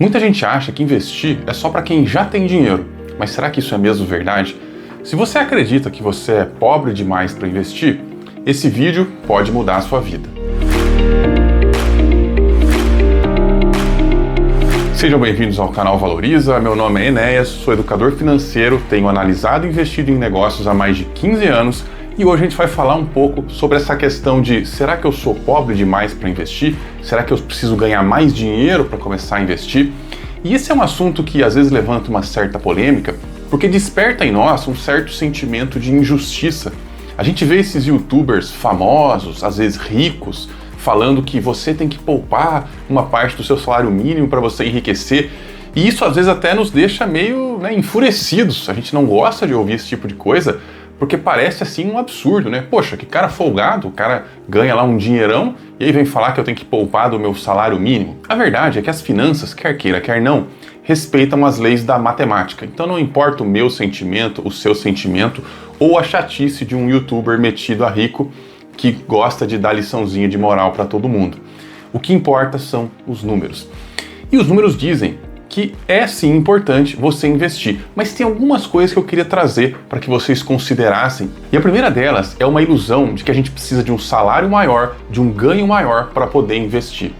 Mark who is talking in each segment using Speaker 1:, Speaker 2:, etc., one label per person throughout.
Speaker 1: Muita gente acha que investir é só para quem já tem dinheiro, mas será que isso é mesmo verdade? Se você acredita que você é pobre demais para investir, esse vídeo pode mudar a sua vida. Sejam bem-vindos ao canal Valoriza, meu nome é Enéas, sou educador financeiro, tenho analisado e investido em negócios há mais de 15 anos e hoje a gente vai falar um pouco sobre essa questão de será que eu sou pobre demais para investir? Será que eu preciso ganhar mais dinheiro para começar a investir? E esse é um assunto que às vezes levanta uma certa polêmica, porque desperta em nós um certo sentimento de injustiça. A gente vê esses youtubers famosos, às vezes ricos, falando que você tem que poupar uma parte do seu salário mínimo para você enriquecer. E isso às vezes até nos deixa meio enfurecidos. A gente não gosta de ouvir esse tipo de coisa, porque parece assim um absurdo, né? Poxa, que cara folgado, o cara ganha lá um dinheirão e aí vem falar que eu tenho que poupar do meu salário mínimo. A verdade é que as finanças, quer queira, quer não, respeitam as leis da matemática. Então não importa o meu sentimento, o seu sentimento ou a chatice de um youtuber metido a rico que gosta de dar liçãozinha de moral para todo mundo. O que importa são os números. E os números dizem que é sim importante você investir, mas tem algumas coisas que eu queria trazer para que vocês considerassem. E a primeira delas é uma ilusão de que a gente precisa de um salário maior, de um ganho maior para poder investir.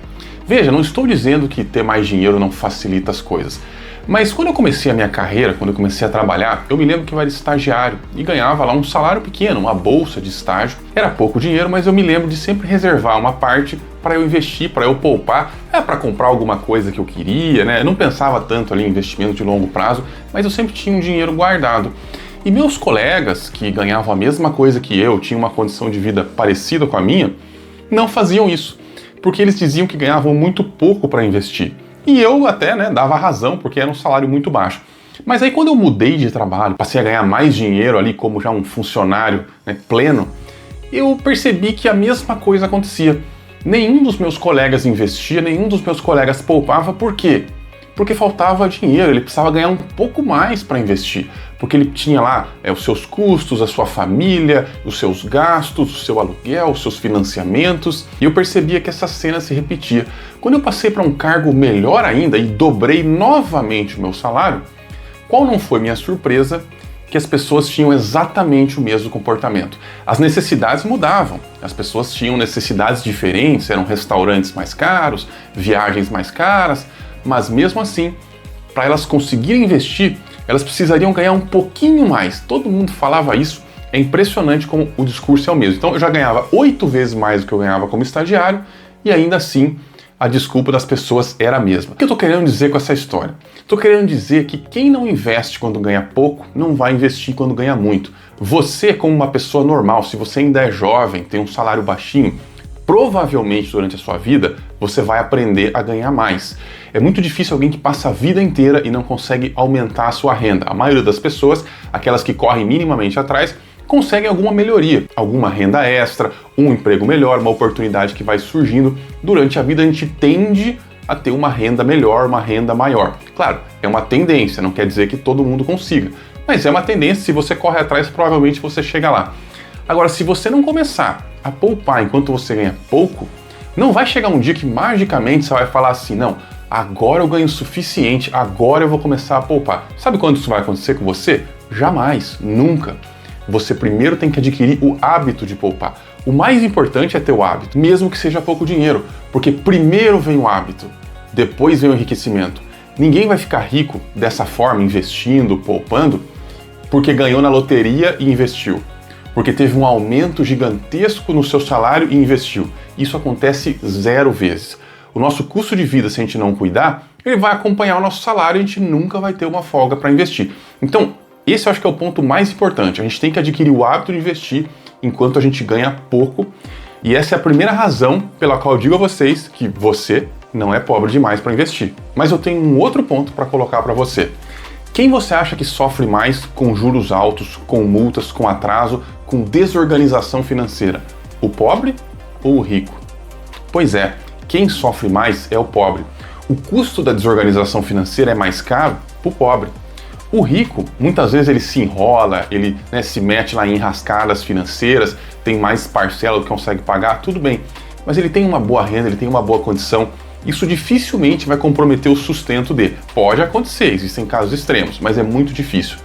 Speaker 1: Veja, não estou dizendo que ter mais dinheiro não facilita as coisas. Mas quando eu comecei a minha carreira, quando eu comecei a trabalhar, eu me lembro que eu era estagiário e ganhava lá um salário pequeno, uma bolsa de estágio. Era pouco dinheiro, mas eu me lembro de sempre reservar uma parte para eu investir, para eu poupar, para comprar alguma coisa que eu queria, né? Eu não pensava tanto ali em investimento de longo prazo, mas eu sempre tinha um dinheiro guardado. E meus colegas que ganhavam a mesma coisa que eu, tinham uma condição de vida parecida com a minha, não faziam isso, porque eles diziam que ganhavam muito pouco para investir. E eu até dava razão, porque era um salário muito baixo. Mas aí quando eu mudei de trabalho, passei a ganhar mais dinheiro ali como já um funcionário pleno, eu percebi que a mesma coisa acontecia. Nenhum dos meus colegas investia, nenhum dos meus colegas poupava. Por quê? Porque faltava dinheiro, ele precisava ganhar um pouco mais para investir, porque ele tinha lá os seus custos, a sua família, os seus gastos, o seu aluguel, os seus financiamentos, e eu percebia que essa cena se repetia. Quando eu passei para um cargo melhor ainda e dobrei novamente o meu salário, qual não foi minha surpresa? Que as pessoas tinham exatamente o mesmo comportamento. As necessidades mudavam, as pessoas tinham necessidades diferentes, eram restaurantes mais caros, viagens mais caras, mas mesmo assim, para elas conseguirem investir, elas precisariam ganhar um pouquinho mais. Todo mundo falava isso, é impressionante como o discurso é o mesmo. Então eu já ganhava 8 vezes mais do que eu ganhava como estagiário e ainda assim a desculpa das pessoas era a mesma. O que eu estou querendo dizer com essa história? Estou querendo dizer que quem não investe quando ganha pouco, não vai investir quando ganha muito. Você, como uma pessoa normal, se você ainda é jovem, tem um salário baixinho, provavelmente durante a sua vida você vai aprender a ganhar mais. É muito difícil alguém que passa a vida inteira e não consegue aumentar a sua renda. A maioria das pessoas, aquelas que correm minimamente atrás, conseguem alguma melhoria, alguma renda extra, um emprego melhor, uma oportunidade que vai surgindo. Durante a vida a gente tende a ter uma renda melhor, uma renda maior. Claro, é uma tendência, não quer dizer que todo mundo consiga, mas é uma tendência, se você corre atrás, provavelmente você chega lá. Agora, se você não começar a poupar enquanto você ganha pouco, não vai chegar um dia que magicamente você vai falar assim, não, agora eu ganho o suficiente, agora eu vou começar a poupar. Sabe quando isso vai acontecer com você? Jamais, nunca. Você primeiro tem que adquirir o hábito de poupar. O mais importante é ter o hábito, mesmo que seja pouco dinheiro, porque primeiro vem o hábito, depois vem o enriquecimento. Ninguém vai ficar rico dessa forma, investindo, poupando, porque ganhou na loteria e investiu, porque teve um aumento gigantesco no seu salário e investiu. Isso acontece 0 vezes. O nosso custo de vida, se a gente não cuidar, ele vai acompanhar o nosso salário e a gente nunca vai ter uma folga para investir. Então, esse eu acho que é o ponto mais importante. A gente tem que adquirir o hábito de investir enquanto a gente ganha pouco. E essa é a primeira razão pela qual eu digo a vocês que você não é pobre demais para investir. Mas eu tenho um outro ponto para colocar para você. Quem você acha que sofre mais com juros altos, com multas, com atraso, com desorganização financeira? O pobre ou o rico? Pois é, quem sofre mais é o pobre. O custo da desorganização financeira é mais caro para o pobre. O rico, muitas vezes ele se enrola, ele se mete lá em enrascadas financeiras, tem mais parcela do que consegue pagar, tudo bem. Mas ele tem uma boa renda, ele tem uma boa condição, isso dificilmente vai comprometer o sustento dele. Pode acontecer, existem casos extremos, mas é muito difícil.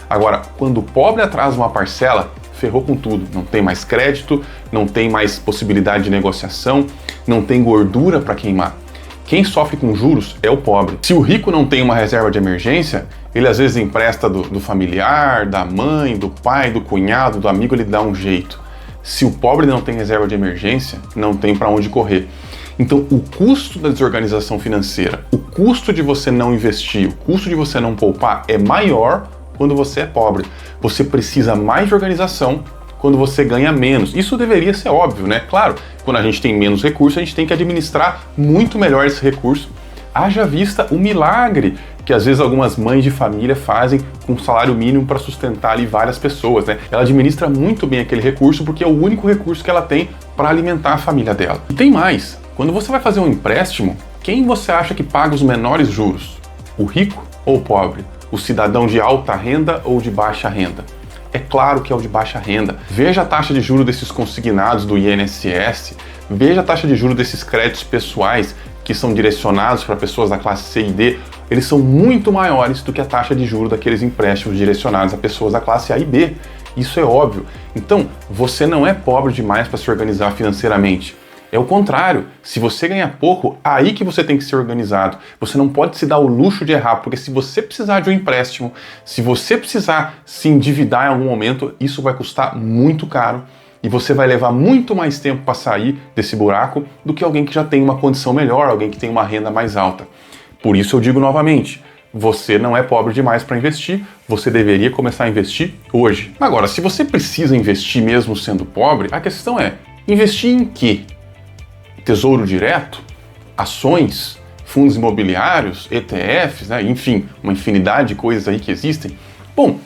Speaker 1: Agora, quando o pobre atrasa uma parcela, ferrou com tudo. Não tem mais crédito, não tem mais possibilidade de negociação, não tem gordura para queimar. Quem sofre com juros é o pobre. Se o rico não tem uma reserva de emergência, ele às vezes empresta do familiar, da mãe, do pai, do cunhado, do amigo, ele dá um jeito. Se o pobre não tem reserva de emergência, não tem para onde correr. Então, o custo da desorganização financeira, o custo de você não investir, o custo de você não poupar é maior quando você é pobre. Você precisa mais de organização quando você ganha menos. Isso deveria ser óbvio, né? Claro, quando a gente tem menos recursos, a gente tem que administrar muito melhor esse recurso. Haja vista o milagre que às vezes algumas mães de família fazem com salário mínimo para sustentar ali várias pessoas, né? Ela administra muito bem aquele recurso porque é o único recurso que ela tem para alimentar a família dela. E tem mais, quando você vai fazer um empréstimo, quem você acha que paga os menores juros? O rico ou o pobre? O cidadão de alta renda ou de baixa renda? É claro que é o de baixa renda. Veja a taxa de juros desses consignados do INSS, veja a taxa de juros desses créditos pessoais que são direcionados para pessoas da classe C e D, eles são muito maiores do que a taxa de juros daqueles empréstimos direcionados a pessoas da classe A e B. Isso é óbvio. Então, você não é pobre demais para se organizar financeiramente. É o contrário. Se você ganha pouco, aí que você tem que ser organizado. Você não pode se dar o luxo de errar, porque se você precisar de um empréstimo, se você precisar se endividar em algum momento, isso vai custar muito caro e você vai levar muito mais tempo para sair desse buraco do que alguém que já tem uma condição melhor, alguém que tem uma renda mais alta. Por isso eu digo novamente, você não é pobre demais para investir, você deveria começar a investir hoje. Agora, se você precisa investir mesmo sendo pobre, a questão é, investir em quê? Tesouro direto, ações, fundos imobiliários, ETFs, né? Enfim, uma infinidade de coisas aí que existem. Bom,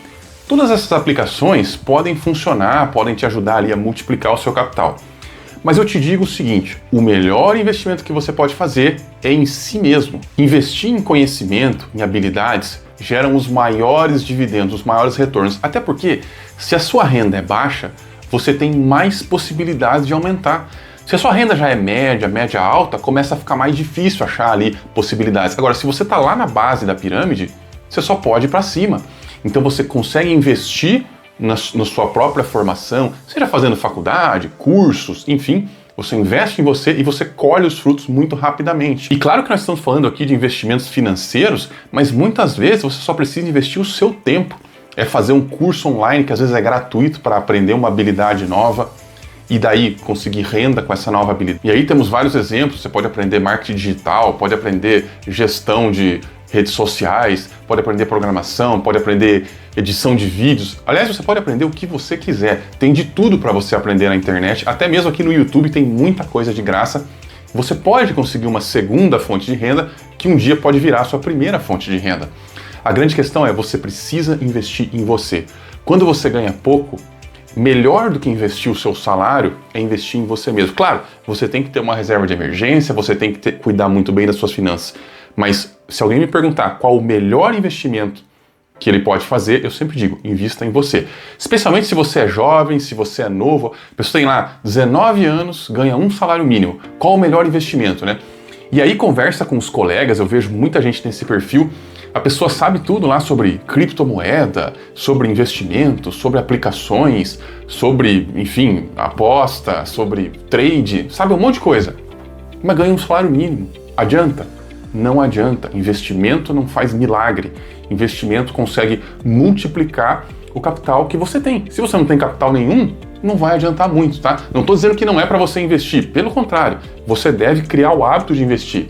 Speaker 1: todas essas aplicações podem funcionar, podem te ajudar ali a multiplicar o seu capital. Mas eu te digo o seguinte, o melhor investimento que você pode fazer é em si mesmo. Investir em conhecimento, em habilidades, geram os maiores dividendos, os maiores retornos. Até porque, se a sua renda é baixa, você tem mais possibilidades de aumentar. Se a sua renda já é média alta, começa a ficar mais difícil achar ali possibilidades. Agora, se você está lá na base da pirâmide, você só pode ir para cima. Então você consegue investir na sua própria formação, seja fazendo faculdade, cursos, enfim, você investe em você e você colhe os frutos muito rapidamente. E claro que nós estamos falando aqui de investimentos financeiros, mas muitas vezes você só precisa investir o seu tempo. É fazer um curso online que às vezes é gratuito para aprender uma habilidade nova, e daí conseguir renda com essa nova habilidade. E aí temos vários exemplos, você pode aprender marketing digital, pode aprender gestão de redes sociais, pode aprender programação, pode aprender edição de vídeos. Aliás, você pode aprender o que você quiser. Tem de tudo para você aprender na internet, até mesmo aqui no YouTube tem muita coisa de graça. Você pode conseguir uma segunda fonte de renda que um dia pode virar a sua primeira fonte de renda. A grande questão é, você precisa investir em você. Quando você ganha pouco, melhor do que investir o seu salário é investir em você mesmo. Claro, você tem que ter uma reserva de emergência, você tem que cuidar muito bem das suas finanças. Mas se alguém me perguntar qual o melhor investimento que ele pode fazer, eu sempre digo, invista em você. Especialmente se você é jovem, se você é novo, a pessoa tem lá 19 anos, ganha um salário mínimo. Qual o melhor investimento, né? E aí conversa com os colegas, eu vejo muita gente nesse perfil, a pessoa sabe tudo lá sobre criptomoeda, sobre investimento, sobre aplicações, sobre, enfim, aposta, sobre trade, sabe um monte de coisa. Mas ganha um salário mínimo. Adianta? Não adianta. Investimento não faz milagre. Investimento consegue multiplicar o capital que você tem. Se você não tem capital nenhum, não vai adiantar muito, tá? Não estou dizendo que não é para você investir. Pelo contrário, você deve criar o hábito de investir.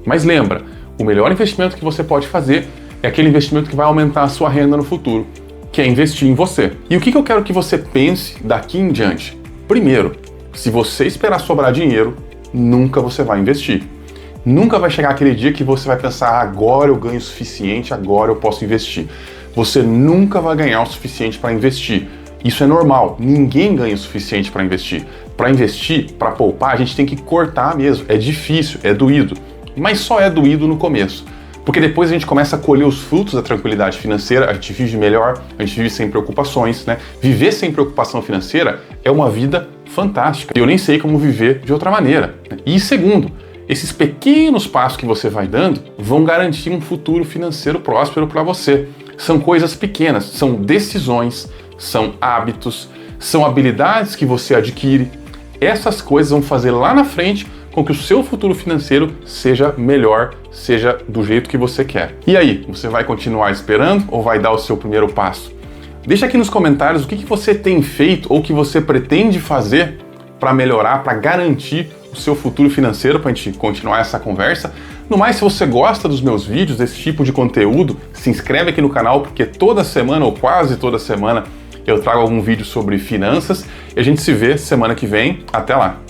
Speaker 1: Mas lembra, o melhor investimento que você pode fazer é aquele investimento que vai aumentar a sua renda no futuro, que é investir em você. E o que eu quero que você pense daqui em diante? Primeiro, se você esperar sobrar dinheiro, nunca você vai investir. Nunca vai chegar aquele dia que você vai pensar, agora eu ganho o suficiente, agora eu posso investir. Você nunca vai ganhar o suficiente para investir. Isso é normal, ninguém ganha o suficiente para investir. Para investir, para poupar, a gente tem que cortar mesmo. É difícil, é doído, mas só é doído no começo. Porque depois a gente começa a colher os frutos da tranquilidade financeira, a gente vive melhor, a gente vive sem preocupações, né? Viver sem preocupação financeira é uma vida fantástica. Eu nem sei como viver de outra maneira. E segundo, Esses pequenos passos que você vai dando vão garantir um futuro financeiro próspero para você. São coisas pequenas, são decisões, são hábitos, são habilidades que você adquire. Essas coisas vão fazer lá na frente com que o seu futuro financeiro seja melhor, seja do jeito que você quer. E aí, você vai continuar esperando ou vai dar o seu primeiro passo? Deixa aqui nos comentários o que você tem feito ou que você pretende fazer para melhorar, para garantir o seu futuro financeiro, para a gente continuar essa conversa. No mais, se você gosta dos meus vídeos, desse tipo de conteúdo, se inscreve aqui no canal, porque toda semana ou quase toda semana eu trago algum vídeo sobre finanças e a gente se vê semana que vem. Até lá!